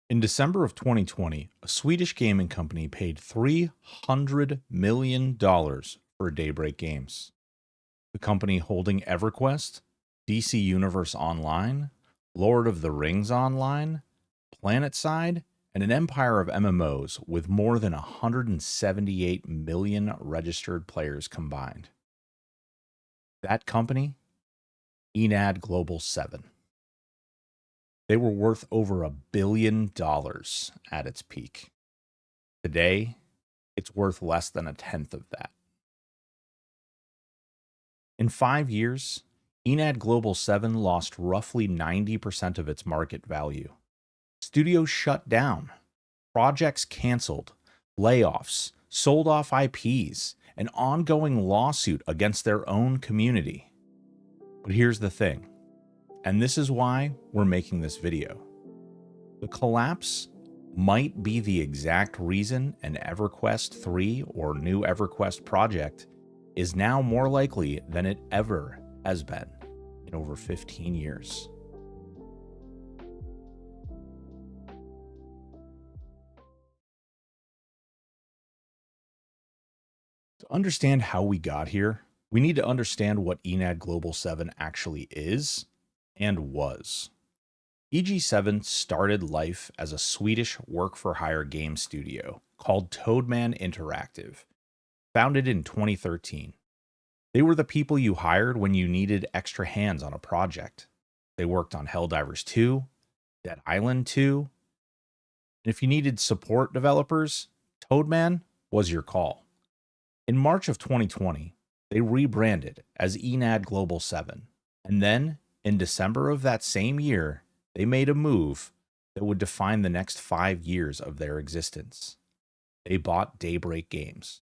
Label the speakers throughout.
Speaker 1: In December of 2020, a Swedish gaming company paid $300 million for Daybreak Games. The company holding Everquest, DC Universe Online, Lord of the Rings Online, PlanetSide, and an empire of MMOs with more than 178 million registered players combined. That company, Enad Global 7. They were worth over $1 billion at its peak. Today, it's worth less than a tenth of that. In 5 years, Enad Global 7 lost roughly 90% of its market value. Studios shut down, projects canceled, layoffs, sold off IPs, an ongoing lawsuit against their own community. But here's the thing, and this is why we're making this video. The collapse might be the exact reason an Everquest 3 or new Everquest project is now more likely than it ever has been in over 15 years. To understand how we got here, we need to understand what Enad Global 7 actually is and was. EG7 started life as a Swedish work-for-hire game studio called Toadman Interactive, founded in 2013. They were the people you hired when you needed extra hands on a project. They worked on Helldivers 2, Dead Island 2, and if you needed support developers, Toadman was your call. In March of 2020, they rebranded as Enad Global 7, and then, in December of that same year, they made a move that would define the next 5 years of their existence. They bought Daybreak Games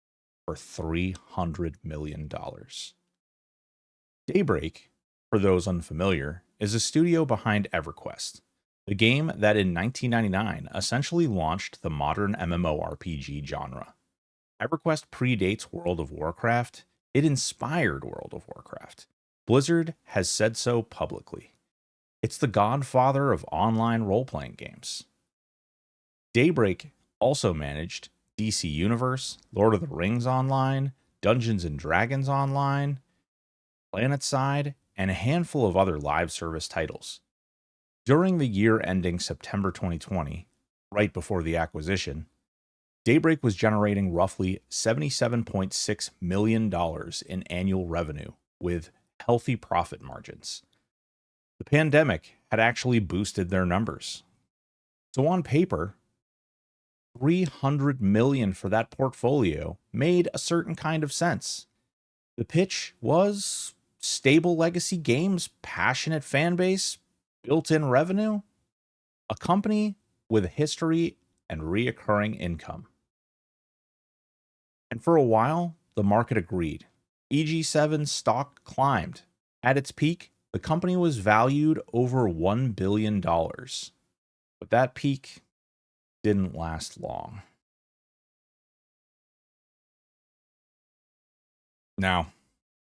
Speaker 1: for $300 million. Daybreak, for those unfamiliar, is a studio behind Everquest, the game that in 1999 essentially launched the modern mmorpg genre. Everquest predates World of Warcraft. It inspired World of Warcraft. Blizzard has said so publicly. It's the godfather of online role-playing games. Daybreak also managed DC Universe, Lord of the Rings Online, Dungeons & Dragons Online, PlanetSide, and a handful of other live service titles. During the year ending September 2020, right before the acquisition, Daybreak was generating roughly $77.6 million in annual revenue with healthy profit margins. The pandemic had actually boosted their numbers. So on paper, $300 million for that portfolio made a certain kind of sense. The pitch was stable legacy games, passionate fan base, built-in revenue, a company with a history and reoccurring income. And for a while, the market agreed. EG7's stock climbed. At its peak, the company was valued over $1 billion. But that peak didn't last long. Now,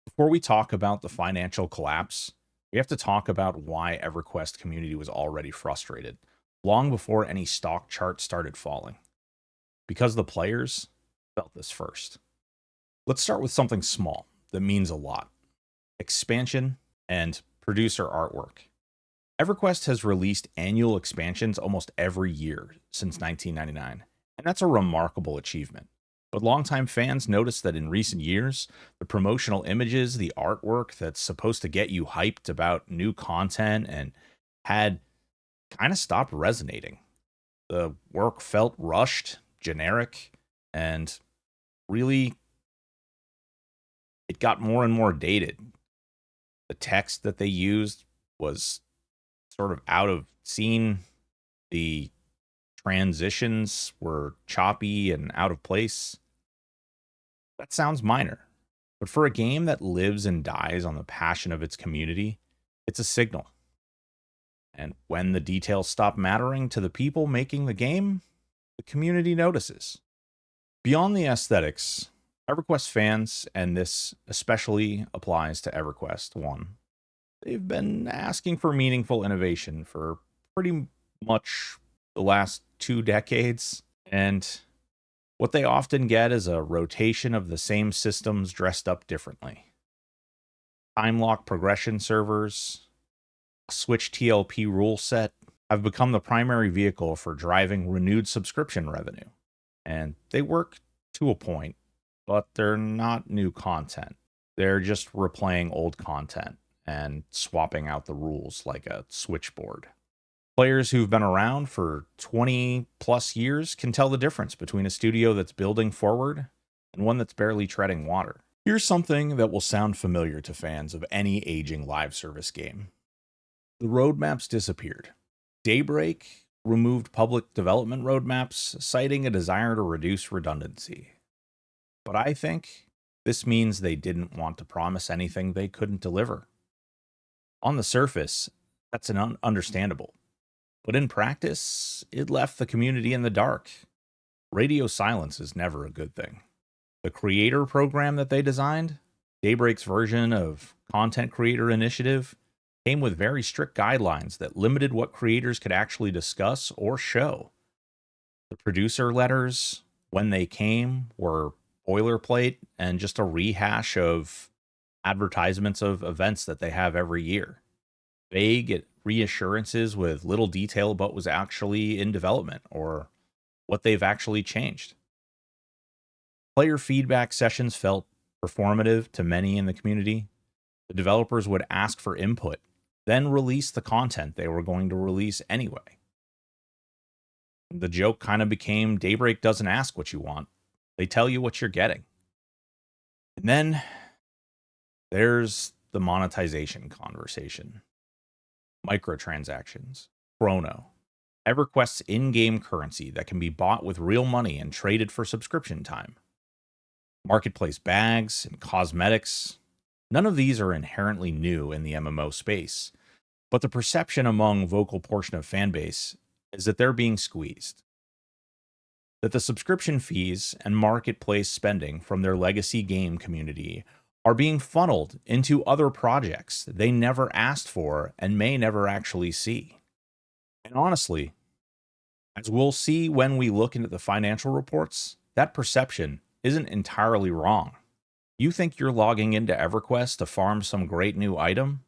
Speaker 1: before we talk about the financial collapse, we have to talk about why Everquest community was already frustrated, long before any stock chart started falling. Because the players felt this first. Let's start with something small that means a lot. Expansion and producer artwork. Everquest has released annual expansions almost every year since 1999, and that's a remarkable achievement. But longtime fans noticed that in recent years, the promotional images, the artwork that's supposed to get you hyped about new content and had kind of stopped resonating. The work felt rushed, generic, and really, it got more and more dated. The text that they used was sort of out of scene. The transitions were choppy and out of place. That sounds minor, but for a game that lives and dies on the passion of its community, it's a signal. And when the details stop mattering to the people making the game, the community notices. Beyond the aesthetics, Everquest fans, and this especially applies to Everquest 1, they've been asking for meaningful innovation for pretty much the last 2 decades, and what they often get is a rotation of the same systems dressed up differently. Time lock progression servers, a Switch TLP rule set have become the primary vehicle for driving renewed subscription revenue. And they work to a point, but they're not new content. They're just replaying old content and swapping out the rules like a switchboard. Players who've been around for 20 plus years can tell the difference between a studio that's building forward and one that's barely treading water. Here's something that will sound familiar to fans of any aging live service game. The roadmaps disappeared. Daybreak removed public development roadmaps, citing a desire to reduce redundancy. But I think this means they didn't want to promise anything they couldn't deliver. On the surface, that's understandable. But in practice, it left the community in the dark. Radio silence is never a good thing. The creator program that they designed, Daybreak's version of Content Creator Initiative, came with very strict guidelines that limited what creators could actually discuss or show. The producer letters, when they came, were boilerplate and just a rehash of advertisements of events that they have every year. Vague reassurances with little detail about what was actually in development or what they've actually changed. Player feedback sessions felt performative to many in the community. The developers would ask for input, then release the content they were going to release anyway. The joke kind of became Daybreak doesn't ask what you want. They tell you what you're getting. And then there's the monetization conversation. Microtransactions, Chrono, Everquest's in-game currency that can be bought with real money and traded for subscription time. Marketplace bags and cosmetics. None of these are inherently new in the MMO space, but the perception among vocal portion of fanbase is that they're being squeezed. That the subscription fees and marketplace spending from their legacy game community are being funneled into other projects they never asked for and may never actually see. And honestly, as we'll see when we look into the financial reports, that perception isn't entirely wrong. You think you're logging into Everquest to farm some great new item?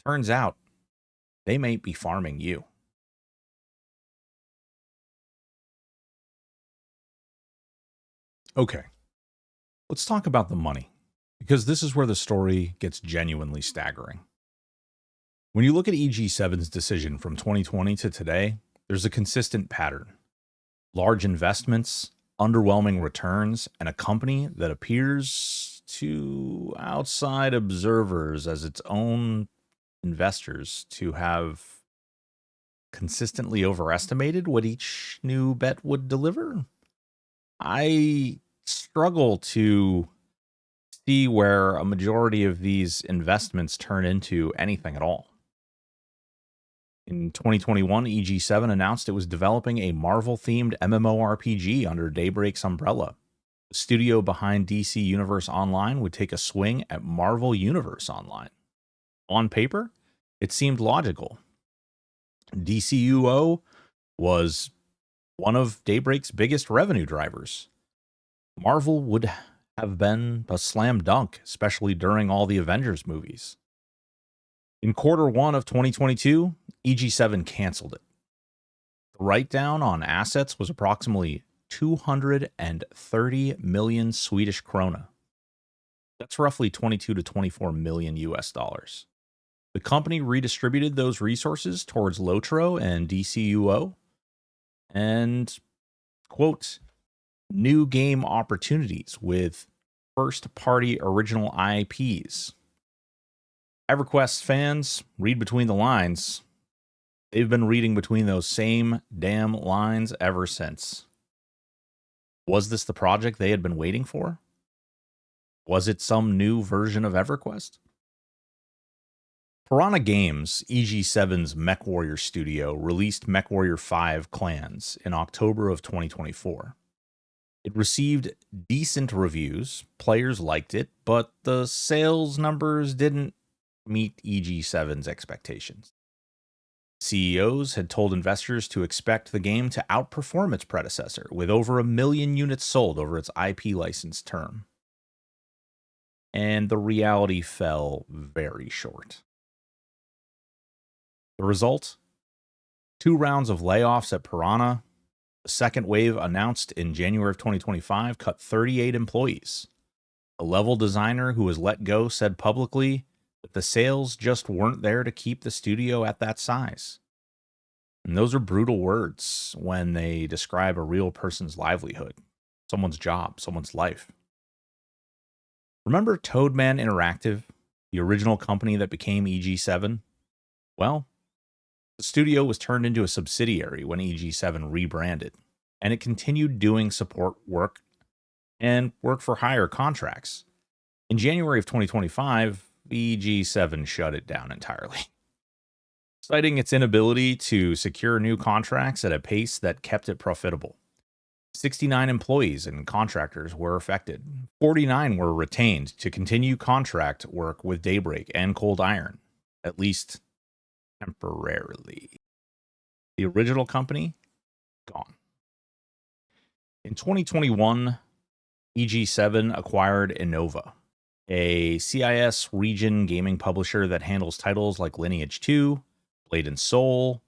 Speaker 1: Turns out, they may be farming you. Okay, let's talk about the money, because this is where the story gets genuinely staggering. When you look at EG7's decision from 2020 to today, there's a consistent pattern. Large investments, underwhelming returns, and a company that appears to outside observers as its own investors to have consistently overestimated what each new bet would deliver. I struggle to see where a majority of these investments turn into anything at all. In 2021, EG7 announced it was developing a Marvel-themed MMORPG under Daybreak's umbrella. The studio behind DC Universe Online would take a swing at Marvel Universe Online. On paper, it seemed logical. DCUO was one of Daybreak's biggest revenue drivers. Marvel would have been a slam dunk, especially during all the Avengers movies. In Q1 of 2022, EG7 canceled it. The write-down on assets was approximately 230 million Swedish krona. That's roughly 22 to 24 million US dollars. The company redistributed those resources towards Lotro and DCUO and, quote, new game opportunities with first-party original IPs. Everquest fans, read between the lines. They've been reading between those same damn lines ever since. Was this the project they had been waiting for? Was it some new version of Everquest? Piranha Games, EG7's MechWarrior studio, released MechWarrior 5 Clans in October of 2024. It received decent reviews, players liked it, but the sales numbers didn't meet EG7's expectations. CEOs had told investors to expect the game to outperform its predecessor, with over 1 million units sold over its IP license term. And the reality fell very short. The result? 2 rounds of layoffs at Piranha. The second wave, announced in January of 2025, cut 38 employees. A level designer who was let go said publicly that the sales just weren't there to keep the studio at that size. And those are brutal words when they describe a real person's livelihood, someone's job, someone's life. Remember Toadman Interactive, the original company that became EG7? Well, the studio was turned into a subsidiary when EG7 rebranded, and it continued doing support work and work for hire contracts. In January of 2025, EG7 shut it down entirely, citing its inability to secure new contracts at a pace that kept it profitable. 69 employees and contractors were affected. 49 were retained to continue contract work with Daybreak and Cold Iron, at least temporarily. The original company, gone. In 2021, EG7 acquired Innova, a CIS region gaming publisher that handles titles like Lineage 2, Blade and Soul,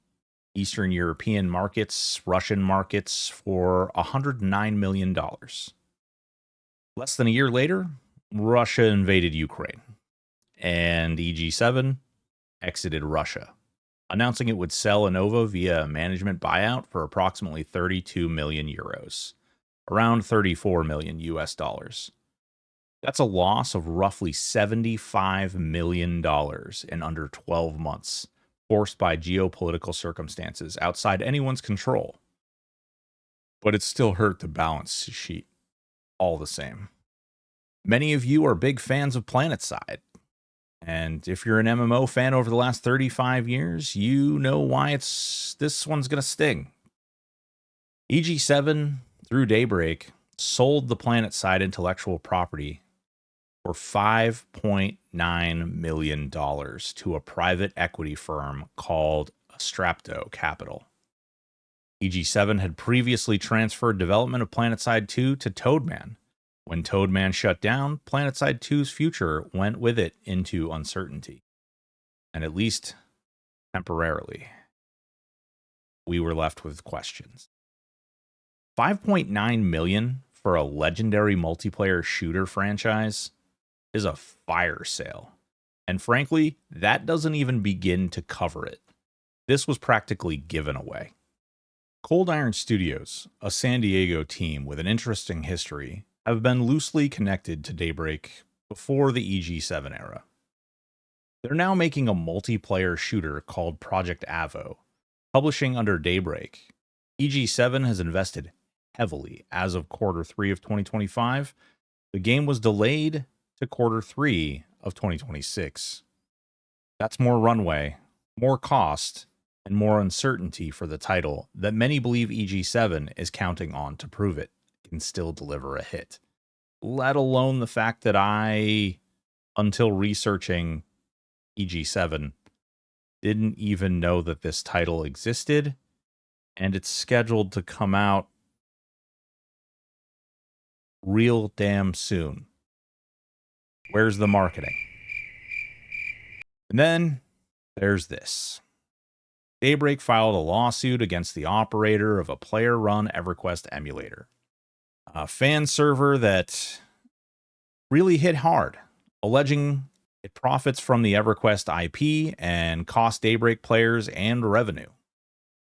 Speaker 1: Eastern European markets, Russian markets, for $109 million. Less than a year later, Russia invaded Ukraine, and EG7 exited Russia, announcing it would sell Innova via a management buyout for approximately 32 million euros, around 34 million US dollars. That's a loss of roughly $75 million in under 12 months, forced by geopolitical circumstances outside anyone's control. But it still hurt the balance sheet all the same. Many of you are big fans of PlanetSide, and if you're an MMO fan over the last 35 years, you know why this one's going to sting. EG7, through Daybreak, sold the PlanetSide intellectual property for $5.9 million to a private equity firm called Strapto Capital. EG7 had previously transferred development of PlanetSide 2 to Toadman. When Toadman shut down, PlanetSide 2's future went with it into uncertainty. And at least temporarily, we were left with questions. $5.9 million for a legendary multiplayer shooter franchise is a fire sale. And frankly, that doesn't even begin to cover it. This was practically given away. Cold Iron Studios, a San Diego team with an interesting history, have been loosely connected to Daybreak before the EG7 era. They're now making a multiplayer shooter called Project Avo, publishing under Daybreak. EG7 has invested heavily as of Q3 of 2025. The game was delayed to Q3 of 2026. That's more runway, more cost, and more uncertainty for the title that many believe EG7 is counting on to prove it can still deliver a hit. Let alone the fact that I, until researching EG7, didn't even know that this title existed, and it's scheduled to come out real damn soon. Where's the marketing? And then there's this. Daybreak filed a lawsuit against the operator of a player-run Everquest emulator, a fan server that really hit hard, alleging it profits from the Everquest IP and costs Daybreak players and revenue.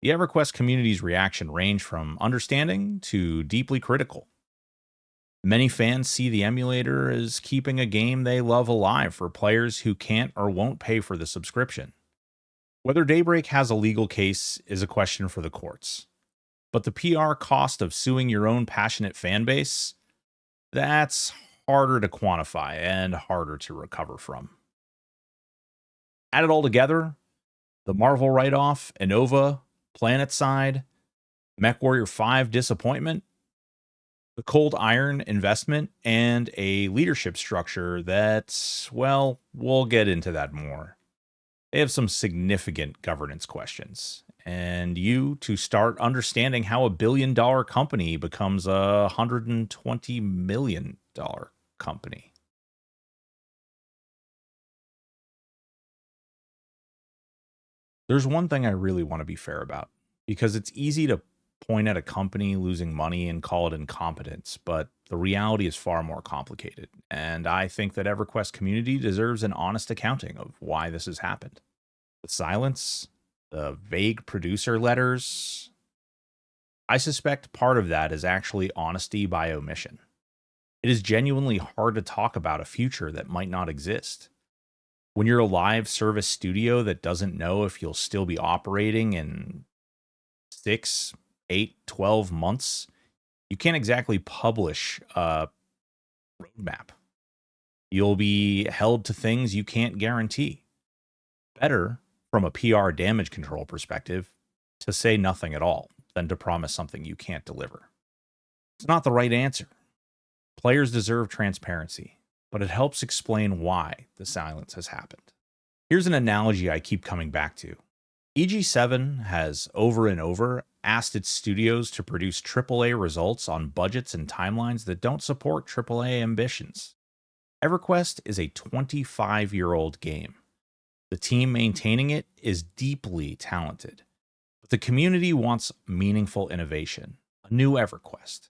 Speaker 1: The Everquest community's reaction ranged from understanding to deeply critical. Many fans see the emulator as keeping a game they love alive for players who can't or won't pay for the subscription. Whether Daybreak has a legal case is a question for the courts. But the PR cost of suing your own passionate fan base, that's harder to quantify and harder to recover from. Add it all together, the Marvel write-off, Innova, PlanetSide, MechWarrior 5 disappointment, the Cold Iron investment, and a leadership structure that's, well, we'll get into that more. They have some significant governance questions. And you to start understanding how a $1 billion company becomes $120 million company. There's one thing I really want to be fair about because it's easy to point at a company losing money and call it incompetence, but the reality is far more complicated. And I think that EverQuest community deserves an honest accounting of why this has happened. The silence, the vague producer letters, I suspect part of that is actually honesty by omission. It is genuinely hard to talk about a future that might not exist. When you're a live service studio that doesn't know if you'll still be operating in 6, 8, 12 months, you can't exactly publish a roadmap. You'll be held to things you can't guarantee. Better, from a PR damage control perspective, to say nothing at all than to promise something you can't deliver. It's not the right answer. Players deserve transparency, but it helps explain why the silence has happened. Here's an analogy I keep coming back to. EG7 has over and over asked its studios to produce AAA results on budgets and timelines that don't support AAA ambitions. EverQuest is a 25-year-old game. The team maintaining it is deeply talented, but the community wants meaningful innovation, a new EverQuest.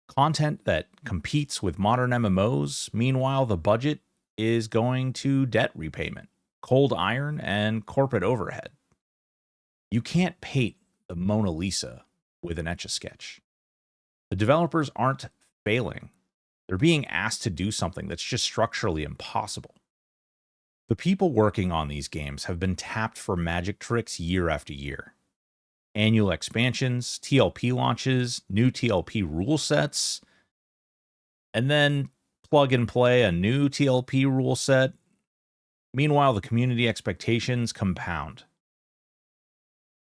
Speaker 1: Content that competes with modern MMOs, meanwhile the budget is going to debt repayment, cold iron, and corporate overhead. You can't paint the Mona Lisa with an Etch-a-Sketch. The developers aren't failing. They're being asked to do something that's just structurally impossible. The people working on these games have been tapped for magic tricks year after year. Annual expansions, TLP launches, new TLP rule sets, and then plug and play a new TLP rule set. Meanwhile, the community expectations compound.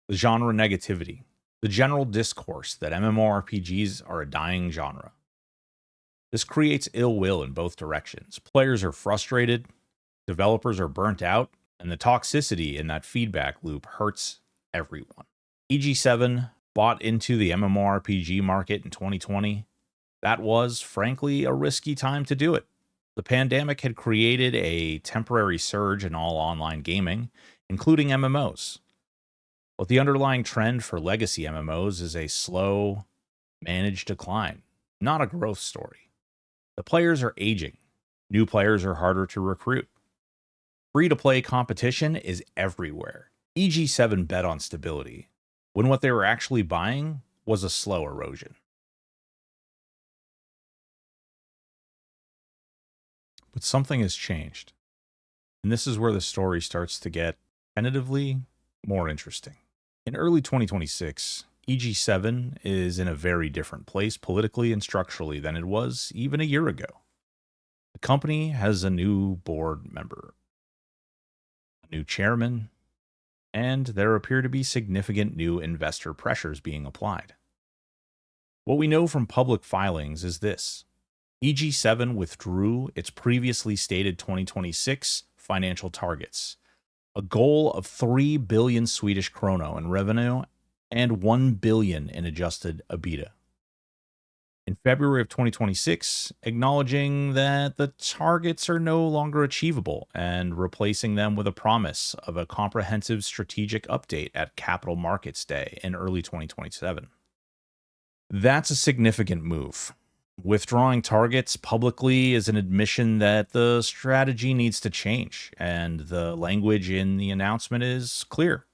Speaker 1: The genre negativity, the general discourse that MMORPGs are a dying genre. This creates ill will in both directions. Players are frustrated, developers are burnt out, and the toxicity in that feedback loop hurts everyone. EG7 bought into the MMORPG market in 2020. That was, frankly, a risky time to do it. The pandemic had created a temporary surge in all online gaming, including MMOs. But the underlying trend for legacy MMOs is a slow, managed decline, not a growth story. The players are aging. New players are harder to recruit. Free-to-play competition is everywhere. EG7 bet on stability, when what they were actually buying was a slow erosion. But something has changed. And this is where the story starts to get tentatively more interesting. In early 2026, EG7 is in a very different place politically and structurally than it was even a year ago. The company has a new board member, a new chairman, and there appear to be significant new investor pressures being applied. What we know from public filings is this. EG7 withdrew its previously stated 2026 financial targets, a goal of 3 billion Swedish krona in revenue and 1 billion in adjusted EBITDA. In February of 2026, acknowledging that the targets are no longer achievable and replacing them with a promise of a comprehensive strategic update at Capital Markets Day in early 2027. That's a significant move. Withdrawing targets publicly is an admission that the strategy needs to change, and the language in the announcement is clear.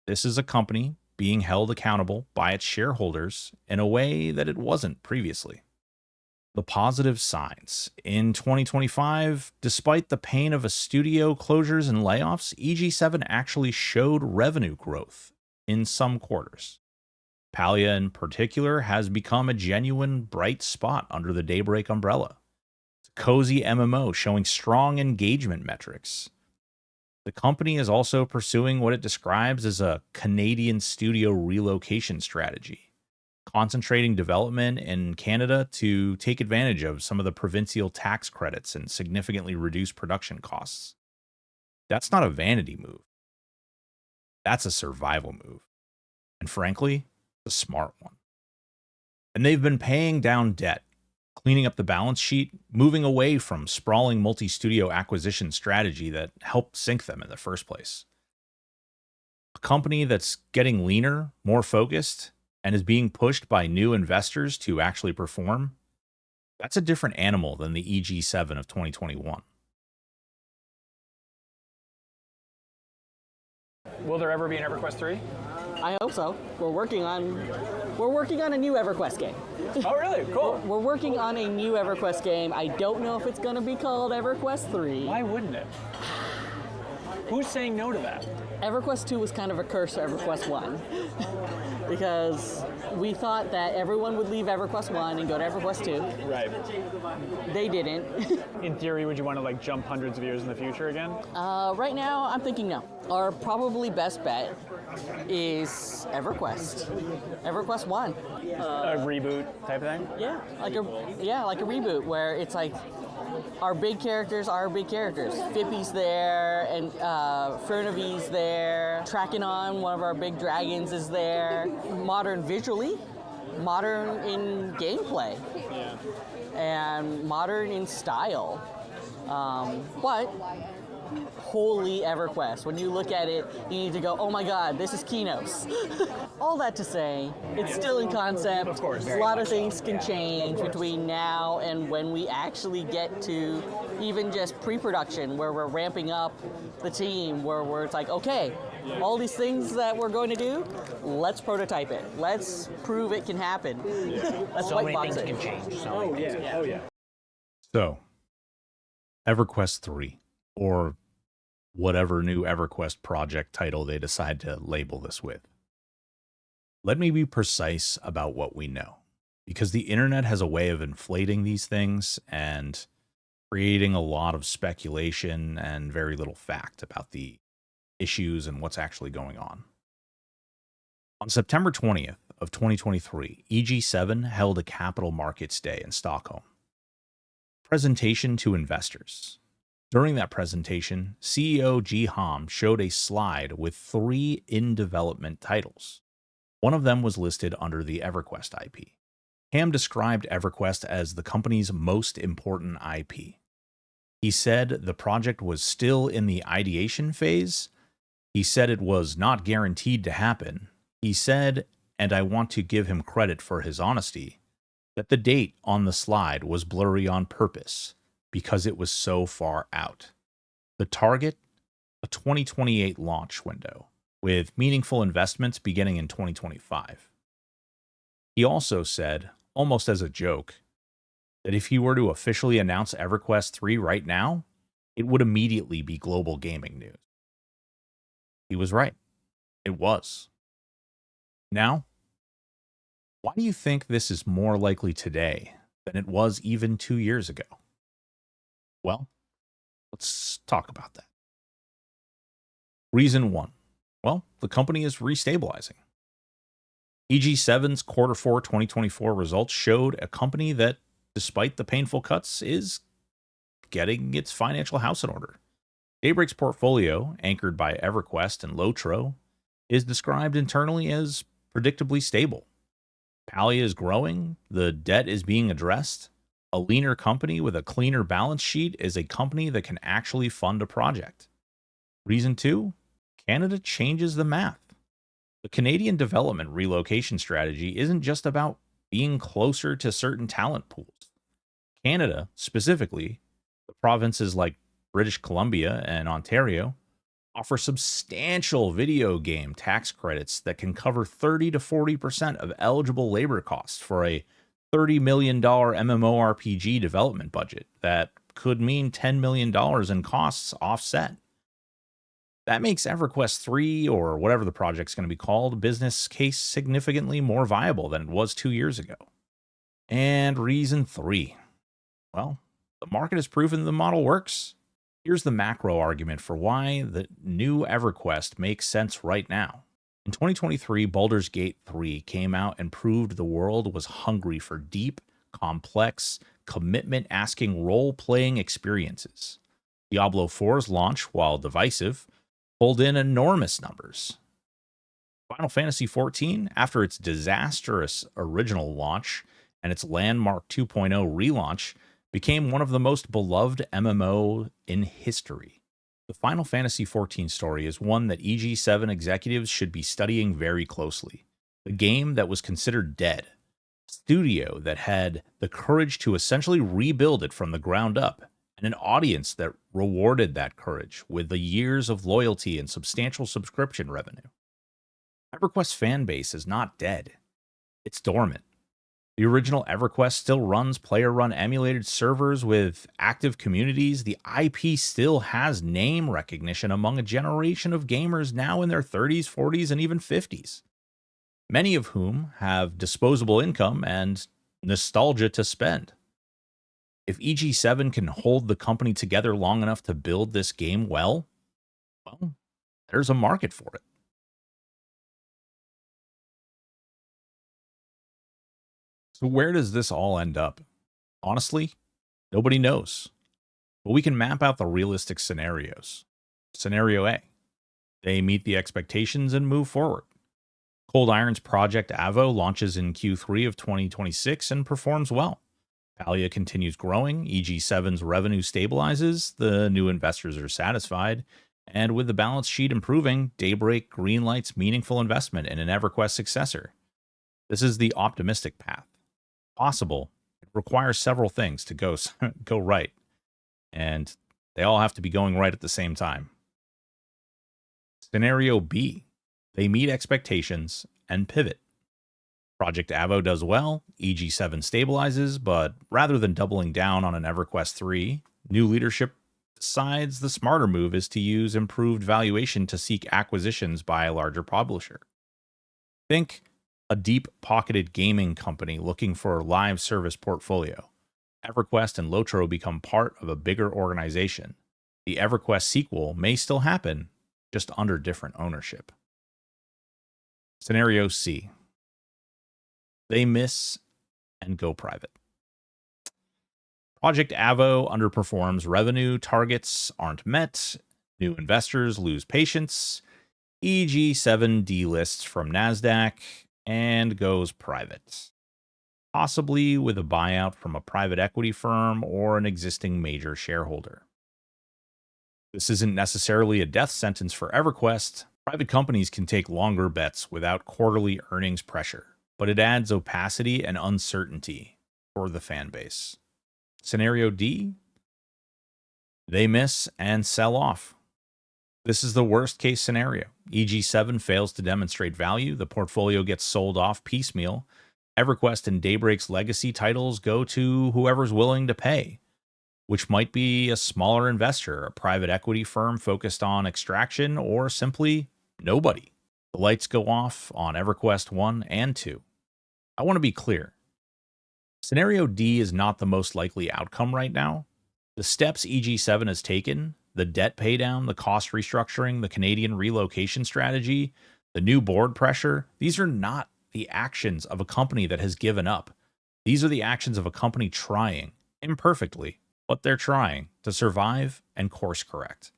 Speaker 1: This is a company being held accountable by its shareholders in a way that it wasn't previously. The positive signs. In 2025, despite the pain of a studio closures and layoffs, EG7 actually showed revenue growth in some quarters. Palia in particular has become a genuine bright spot under the Daybreak umbrella. It's a cozy MMO showing strong engagement metrics. The company is also pursuing what it describes as a Canadian studio relocation strategy, concentrating development in Canada to take advantage of some of the provincial tax credits and significantly reduce production costs. That's not a vanity move. That's a survival move. And frankly, a smart one. And they've been paying down debt, cleaning up the balance sheet, moving away from sprawling multi-studio acquisition strategy that helped sink them in the first place. A company that's getting leaner, more focused, and is being pushed by new investors to actually perform, that's a different animal than the EG7 of 2021.
Speaker 2: Will there ever be an Everquest 3?
Speaker 3: I hope so. We're working on a new Everquest game.
Speaker 2: Oh, really? Cool.
Speaker 3: We're working on a new Everquest game. I don't know if it's going to be called Everquest 3.
Speaker 2: Why wouldn't it? Who's saying no to that?
Speaker 3: Everquest 2 was kind of a curse to Everquest 1 because we thought that everyone would leave Everquest 1 and go to Everquest 2.
Speaker 2: Right.
Speaker 3: They didn't.
Speaker 2: In theory, would you want to like jump hundreds of years in the future again?
Speaker 3: Right now, I'm thinking no. Our probably best bet is Everquest. Everquest 1.
Speaker 2: A reboot type of thing?
Speaker 3: Yeah, like a reboot where it's like our big characters are our big characters. Fippy's there, and Fernavy's there. Tracking one of our big dragons, is there. Modern visually, modern in gameplay, and modern in style. But holy Everquest. When you look at it, you need to go, oh my god, this is Kinos. All that to say, it's still in concept.
Speaker 2: Of course.
Speaker 3: A lot of things can change between now and when we actually get to even just pre-production, where we're ramping up the team, where it's like, okay, all these things that we're going to do, let's prototype it. Let's prove it can happen. Let's
Speaker 4: So many things
Speaker 3: it.
Speaker 4: can change.
Speaker 2: Oh, yeah. Oh, yeah.
Speaker 1: So, EverQuest 3, or whatever new EverQuest project title they decide to label this with. Let me be precise about what we know, because the internet has a way of inflating these things and creating a lot of speculation and very little fact about the issues and what's actually going on. On September 20th of 2023, EG7 held a capital markets day in Stockholm. Presentation to investors. During that presentation, CEO G. Ham showed a slide with 3 in-development titles. One of them was listed under the EverQuest IP. Ham described EverQuest as the company's most important IP. He said the project was still in the ideation phase. He said it was not guaranteed to happen. He said, and I want to give him credit for his honesty, that the date on the slide was blurry on purpose, because it was so far out. The target, a 2028 launch window, with meaningful investments beginning in 2025. He also said, almost as a joke, that if he were to officially announce EverQuest 3 right now, it would immediately be global gaming news. He was right. It was. Now, why do you think this is more likely today than it was even 2 years ago? Well, let's talk about that. Reason 1. Well, the company is restabilizing. EG7's Q4 2024 results showed a company that, despite the painful cuts, is getting its financial house in order. Daybreak's portfolio, anchored by EverQuest and Lotro, is described internally as predictably stable. Palia is growing, the debt is being addressed. A leaner company with a cleaner balance sheet is a company that can actually fund a project. Reason 2, Canada changes the math. The Canadian development relocation strategy isn't just about being closer to certain talent pools. Canada, specifically, the provinces like British Columbia and Ontario, offer substantial video game tax credits that can cover 30 to 40% of eligible labor costs for a $30 million MMORPG development budget that could mean $10 million in costs offset. That makes EverQuest 3, or whatever the project's going to be called, business case significantly more viable than it was 2 years ago. And reason 3. Well, the market has proven the model works. Here's the macro argument for why the new EverQuest makes sense right now. In 2023, Baldur's Gate 3 came out and proved the world was hungry for deep, complex, commitment-asking role-playing experiences. Diablo 4's launch, while divisive, pulled in enormous numbers. Final Fantasy XIV, after its disastrous original launch and its landmark 2.0 relaunch, became one of the most beloved MMO in history. The Final Fantasy XIV story is one that EG7 executives should be studying very closely. The game that was considered dead, a studio that had the courage to essentially rebuild it from the ground up, and an audience that rewarded that courage with the years of loyalty and substantial subscription revenue. EverQuest's fan base is not dead. It's dormant. The original EverQuest still runs player-run emulated servers with active communities. The IP still has name recognition among a generation of gamers now in their 30s, 40s, and even 50s, many of whom have disposable income and nostalgia to spend. If EG7 can hold the company together long enough to build this game well, there's a market for it. So where does this all end up? Honestly, nobody knows. But we can map out the realistic scenarios. Scenario A. They meet the expectations and move forward. Cold Iron's Project Avo launches in Q3 of 2026 and performs well. Palia continues growing, EG7's revenue stabilizes, the new investors are satisfied, and with the balance sheet improving, Daybreak greenlights meaningful investment in an EverQuest successor. This is the optimistic path. Possible, it requires several things to go right, and they all have to be going right at the same time. Scenario B. They meet expectations and pivot. Project Avo does well, EG7 stabilizes, but rather than doubling down on an EverQuest 3, new leadership decides the smarter move is to use improved valuation to seek acquisitions by a larger publisher. Think a deep-pocketed gaming company looking for a live service portfolio. EverQuest and Lotro become part of a bigger organization. The EverQuest sequel may still happen, just under different ownership. Scenario C. They miss and go private. Project Avo underperforms, revenue targets aren't met, new investors lose patience, EG7 delists from NASDAQ, and goes private, possibly with a buyout from a private equity firm or an existing major shareholder. This isn't necessarily a death sentence for EverQuest. Private companies can take longer bets without quarterly earnings pressure, but it adds opacity and uncertainty for the fan base. Scenario D, they miss and sell off. This is the worst case scenario. EG7 fails to demonstrate value, the portfolio gets sold off piecemeal, EverQuest and Daybreak's legacy titles go to whoever's willing to pay, which might be a smaller investor, a private equity firm focused on extraction, or simply nobody. The lights go off on EverQuest 1 and 2. I want to be clear. Scenario D is not the most likely outcome right now. The steps EG7 has taken, the debt paydown, the cost restructuring, the Canadian relocation strategy, the new board pressure, these are not the actions of a company that has given up. These are the actions of a company trying, imperfectly, but they're trying to survive and course correct.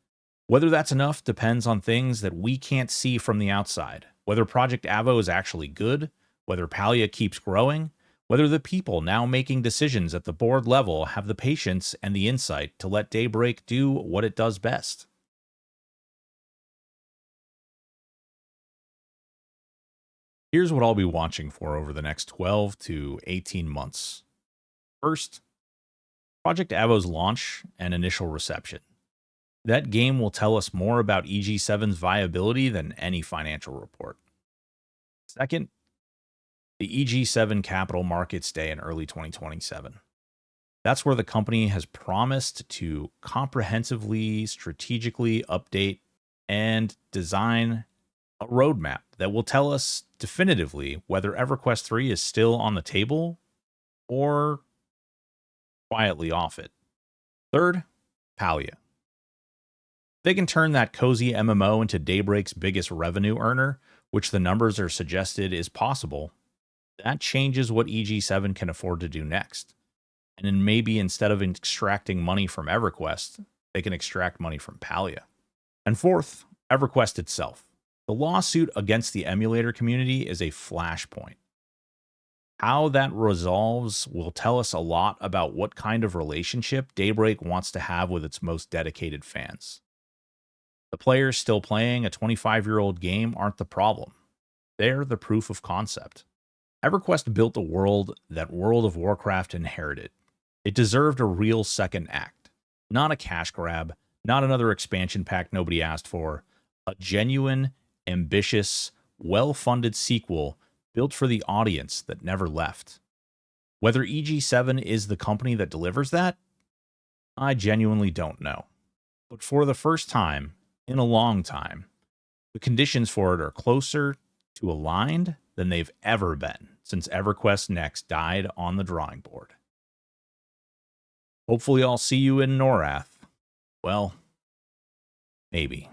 Speaker 1: Whether that's enough depends on things that we can't see from the outside. Whether Project Avo is actually good, whether Palia keeps growing, whether the people now making decisions at the board level have the patience and the insight to let Daybreak do what it does best. Here's what I'll be watching for over the next 12 to 18 months. First, Project Avo's launch and initial reception. That game will tell us more about EG7's viability than any financial report. Second, the EG7 Capital Markets Day in early 2027. That's where the company has promised to comprehensively, strategically update and design a roadmap that will tell us definitively whether EverQuest 3 is still on the table or quietly off it. Third, Palia. They can turn that cozy MMO into Daybreak's biggest revenue earner, which the numbers are suggested is possible. That changes what EG7 can afford to do next. And then maybe instead of extracting money from EverQuest, they can extract money from Palia. And fourth, EverQuest itself. The lawsuit against the emulator community is a flashpoint. How that resolves will tell us a lot about what kind of relationship Daybreak wants to have with its most dedicated fans. The players still playing a 25-year-old game aren't the problem. They're the proof of concept. EverQuest built a world that World of Warcraft inherited. It deserved a real second act, not a cash grab, not another expansion pack nobody asked for, a genuine, ambitious, well-funded sequel built for the audience that never left. Whether EG7 is the company that delivers that, I genuinely don't know. But for the first time in a long time, the conditions for it are closer to aligned than they've ever been since EverQuest Next died on the drawing board. Hopefully I'll see you in Norath. Well, maybe.